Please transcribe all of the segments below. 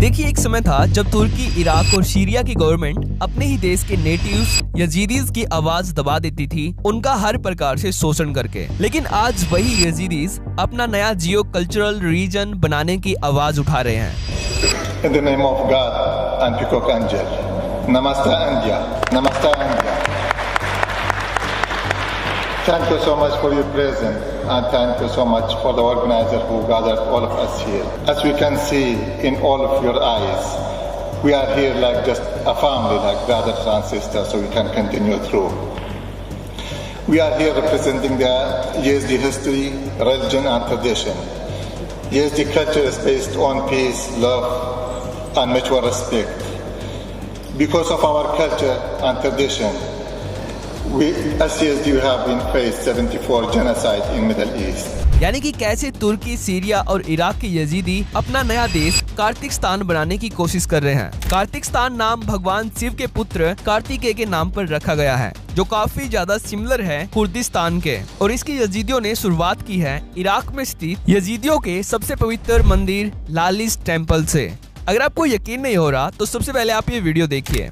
देखिए, एक समय था जब तुर्की, इराक और सीरिया की गवर्नमेंट अपने ही देश के नेटिव्स यजीदीज की आवाज दबा देती थी, उनका हर प्रकार से शोषण करके। लेकिन आज वही यजीदीज अपना नया जियो कल्चरल रीजन बनाने की आवाज उठा रहे हैं। In the name of God and Peacock Angel, Namaste India, Namaste India. Thank you so much for your presence and thank you so much for the organizer who gathered all of us here. As we can see in all of your eyes, we are here like just a family, like brothers and sisters, so we can continue through. We are here representing the Yazidi history, religion and tradition. Yazidi culture is based on peace, love and mutual respect. Because of our culture and tradition, we as Yazidi have been faced 74 genocide in Middle East. यानी कि कैसे तुर्की, Syria और Iraq के Yazidi अपना नया देश कार्तिकस्तान बनाने की कोशिश कर रहे हैं। कार्तिकस्तान नाम भगवान शिव के पुत्र कार्तिकेय के नाम पर रखा गया है, जो काफी ज्यादा सिमिलर है कुर्दिस्तान के। और इसकी यजीदियों ने शुरुआत की है इराक में स्थित यजीदियों के सबसे पवित्र मंदिर लालिस टेम्पल से। अगर आपको यकीन नहीं हो रहा तो सबसे पहले आप ये वीडियो देखिए।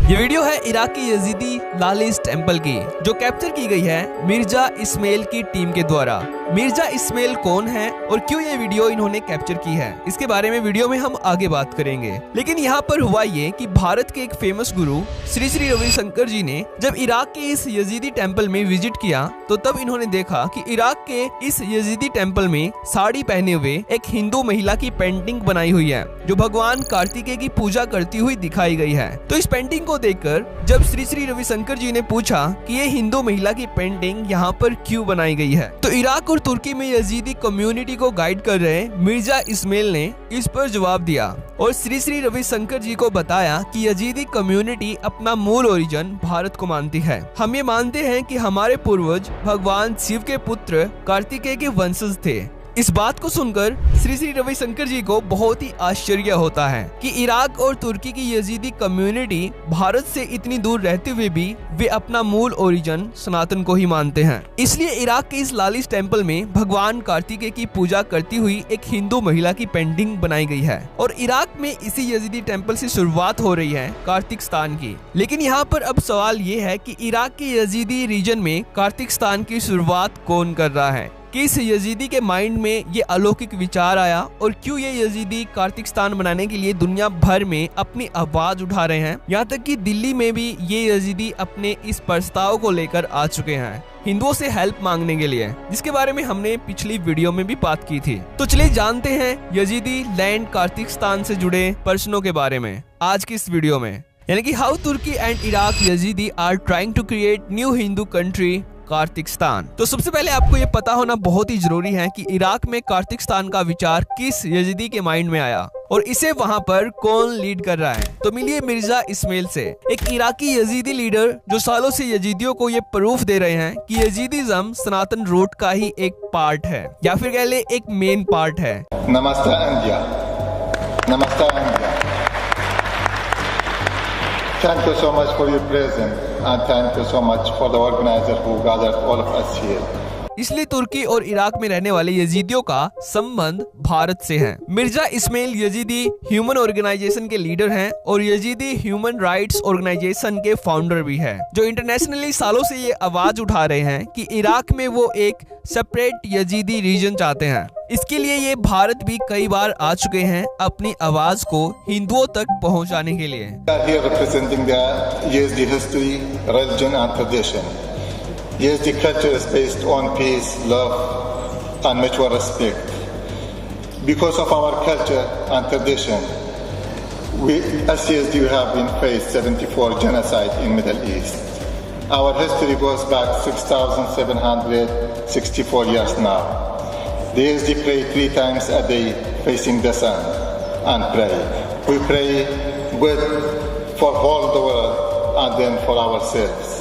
ये वीडियो है इराक की यजीदी लालिस टेम्पल की, जो कैप्चर की गई है मिर्जा इस्माइल की टीम के द्वारा। मिर्जा इस्माइल कौन है और क्यों ये वीडियो इन्होंने कैप्चर की है, इसके बारे में वीडियो में हम आगे बात करेंगे। लेकिन यहाँ पर हुआ ये कि भारत के एक फेमस गुरु श्री श्री रविशंकर जी ने जब इराक के इस यजीदी टेम्पल में विजिट किया, तो तब इन्होंने देखा कि इराक के इस यजीदी टेम्पल में साड़ी पहने हुए एक हिंदू महिला की पेंटिंग बनाई हुई है, जो भगवान कार्तिकेय की पूजा करती हुई दिखाई गई है। तो इस पेंटिंग को देखकर जब श्री श्री रविशंकर जी ने पूछा कि ये हिंदू महिला की पेंटिंग यहाँ पर क्यों बनाई गई है, तो इराक और तुर्की में यजीदी कम्युनिटी को गाइड कर रहे मिर्जा इस्माइल ने इस पर जवाब दिया और श्री श्री रविशंकर जी को बताया कि यजीदी कम्युनिटी अपना मूल ओरिजिन भारत को मानती है। हम ये मानते हैं कि हमारे पूर्वज भगवान शिव के पुत्र कार्तिकेय के वंशज थे। इस बात को सुनकर श्री श्री रविशंकर जी को बहुत ही आश्चर्य होता है कि इराक और तुर्की की यजीदी कम्युनिटी भारत से इतनी दूर रहते हुए भी वे अपना मूल ओरिजिन सनातन को ही मानते हैं। इसलिए इराक के इस लालिस टेम्पल में भगवान कार्तिकेय की पूजा करती हुई एक हिंदू महिला की पेंटिंग बनाई गई है और इराक में इसी यजीदी टेम्पल से शुरुआत हो रही है कार्तिकस्तान की। लेकिन यहाँ पर अब सवाल ये है कि इराक के यजीदी रीजन में कार्तिकस्तान की शुरुआत कौन कर रहा है, किस यजीदी के माइंड में ये अलौकिक विचार आया और क्यों ये यजीदी कार्तिकस्तान बनाने के लिए दुनिया भर में अपनी आवाज उठा रहे हैं। यहाँ तक कि दिल्ली में भी ये यजीदी अपने इस प्रस्ताव को लेकर आ चुके हैं हिंदुओं से हेल्प मांगने के लिए, जिसके बारे में हमने पिछली वीडियो में भी बात की थी। तो चलिए जानते हैं यजीदी लैंड कार्तिकस्तान से जुड़े प्रश्नों के बारे में आज की इस वीडियो में, यानी कि how Turkey and Iraq Yazidi are trying to create new Hindu country Kartikistan. तो सबसे पहले आपको ये पता होना बहुत ही जरूरी है कि इराक में कार्तिकस्तान का विचार किस यजीदी के माइंड में आया और इसे वहां पर कौन लीड कर रहा है। तो मिलिए मिर्जा इस्माइल से, एक इराकी यजीदी लीडर जो सालों से यजीदियों को ये प्रूफ दे रहे हैं कि यजीदिज्म सनातन रूट का ही एक पार्ट है, या फिर कह ले एक मेन पार्ट है। नमस्ते इंडिया, नमस्ते India. Thank you so much for your presence and thank you so much for the organizer who gathered all of us here. इसलिए तुर्की और इराक में रहने वाले यजीदियों का संबंध भारत से है। Mirza Ismail Yazidi human organisation के लीडर हैं और यजीदी ह्यूमन राइट्स ऑर्गेनाइजेशन के फाउंडर भी हैं, जो इंटरनेशनली सालों से ये आवाज उठा रहे हैं कि इराक में वो एक सेपरेट यजीदी रीजन चाहते हैं। इसके लिए ये भारत भी कई बार आ चुके हैं अपनी आवाज को हिंदुओं तक पहुंचाने के लिए। Yazidi culture is based on peace, love and mutual respect. Because of our culture and tradition, we as Yazidi have been faced 74 genocide in Middle East. Our history goes back 6,764 years now. The Yazidi pray 3 times a day facing the sun and pray. We pray good for all the world and then for ourselves.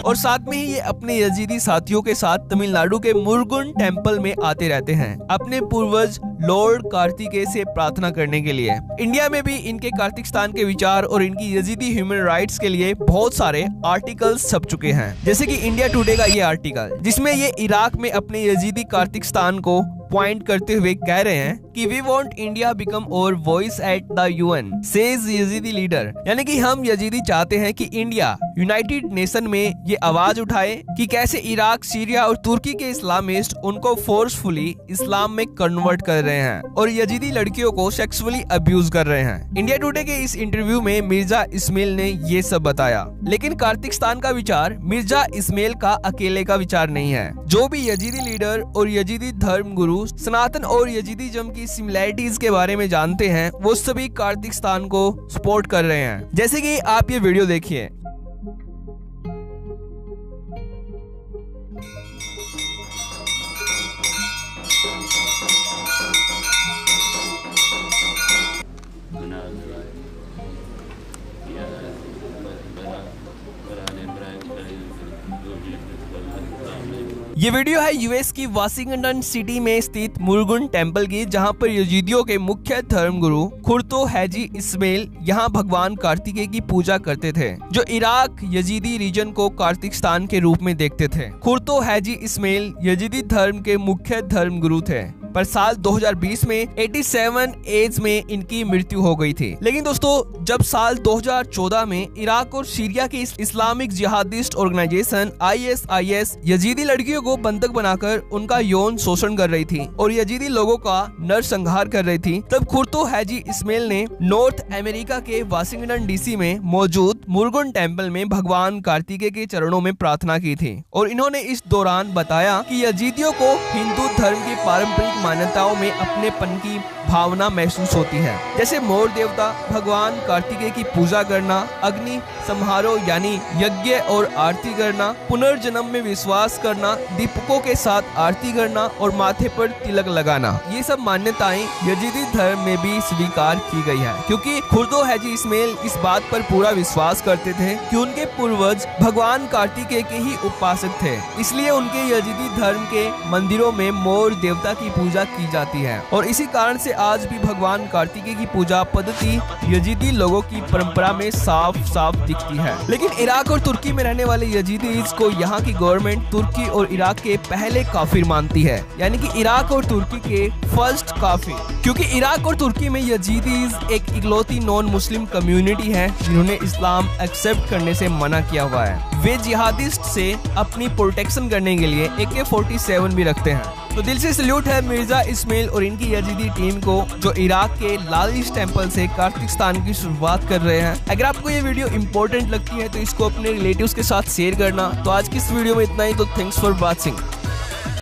और साथ में ही ये अपने Yazidi साथियों के साथ तमिलनाडु के Murugan temple में आते रहते हैं अपने पूर्वज लॉर्ड कार्तिकेय से प्रार्थना करने के लिए। इंडिया में भी इनके कार्तिकस्तान के विचार और इनकी यजीदी ह्यूमन राइट्स के लिए बहुत सारे आर्टिकल्स छप चुके हैं, जैसे कि इंडिया टुडे का ये आर्टिकल जिसमें ये इराक में अपने यजीदी कार्तिकस्तान को पॉइंट करते हुए कह रहे हैं कि वी वांट इंडिया बिकम और voice at the UN says Yazidi leader, यानी कि हम यजीदी चाहते हैं कि इंडिया यूनाइटेड नेशन में ये आवाज उठाए कि कैसे इराक, सीरिया और तुर्की के इस्लामिस्ट उनको फोर्सफुली इस्लाम में कन्वर्ट कर रहे हैं और यजीदी लड़कियों को सेक्सुअली अब्यूज कर रहे हैं। इंडिया टुडे के इस इंटरव्यू में मिर्जा इस्माइल ने ये सब बताया। लेकिन कार्तिकस्तान का विचार मिर्जा इस्माइल का अकेले का विचार नहीं है। जो भी यजीदी लीडर और यजीदी धर्म गुरु सनातन और यजीदीज़म की सिमिलैरिटीज के बारे में जानते हैं, वो सभी कार्तिकस्तान को सपोर्ट कर रहे हैं। जैसे कि आप ये वीडियो देखिए। ये वीडियो है यूएस की वाशिंगटन सिटी में स्थित मुरुगन टेम्पल की, जहां पर यजीदियों के मुख्य धर्म गुरु खुर्तो हाजी इस्माइल यहां भगवान कार्तिकेय की पूजा करते थे, जो इराक यजीदी रीजन को कार्तिकस्तान के रूप में देखते थे। खुर्तो हाजी इस्माइल यजीदी धर्म के मुख्य धर्म गुरु थे, पर साल 2020 में 87 एज में इनकी मृत्यु हो गई थी। लेकिन दोस्तों, जब साल 2014 में इराक और सीरिया की Islamic jihadist organisation ISIS Yazidi लड़कियों को बंधक बनाकर उनका यौन शोषण कर रही थी और यजीदी लोगों का नरसंहार कर रही थी, तब खुर्तो हाजी इस्माइल ने नॉर्थ अमेरिका के वाशिंगटन DC में मौजूद मुरुगन टेम्पल में भगवान कार्तिकेय के चरणों में प्रार्थना की थी। और इन्होंने इस दौरान बताया कि यजीदियों को हिंदू धर्म की पारंपरिक मान्यताओं में अपनेपन की भावना महसूस होती है, जैसे मोर देवता, भगवान कार्तिकेय की पूजा करना, अग्नि समारोह यानी यज्ञ और आरती करना, पुनर्जन्म में विश्वास करना, दीपकों के साथ आरती करना और माथे पर तिलक लगाना। ये सब मान्यताएं यजीदी धर्म में भी स्वीकार की गई है, क्योंकि खुर्तो हाजी इस्माइल इस बात पर पूरा विश्वास करते थे कि उनके पूर्वज भगवान कार्तिकेय के ही उपासक थे, इसलिए उनके यजीदी धर्म के मंदिरों में मोर देवता की पूजा की जाती है। और इसी कारण से आज भी भगवान कार्तिकेय की पूजा पद्धति यजीदी लोगों की परंपरा में साफ साफ दिखती है। लेकिन इराक और तुर्की में रहने वाले यजीदीज को यहाँ की गवर्नमेंट तुर्की और इराक के पहले काफिर मानती है, यानी कि इराक और तुर्की के फर्स्ट काफिर, क्योंकि इराक और तुर्की में यजीदीज एक इकलौती नॉन मुस्लिम कम्युनिटी है जिन्होंने इस्लाम एक्सेप्ट करने से मना किया हुआ है। वे जिहादिस्ट से अपनी प्रोटेक्शन करने के लिए AK-47 भी रखते हैं। तो दिल से सल्यूट है मिर्जा इस्माइल और इनकी यजीदी टीम को, जो इराक के लालिश टेम्पल से कार्तिकस्तान की शुरुआत कर रहे हैं। अगर आपको ये वीडियो इंपॉर्टेंट लगती है तो इसको अपने रिलेटिव्स के साथ शेयर करना। तो आज की इस वीडियो में इतना ही, तो थैंक्स फॉर वॉचिंग।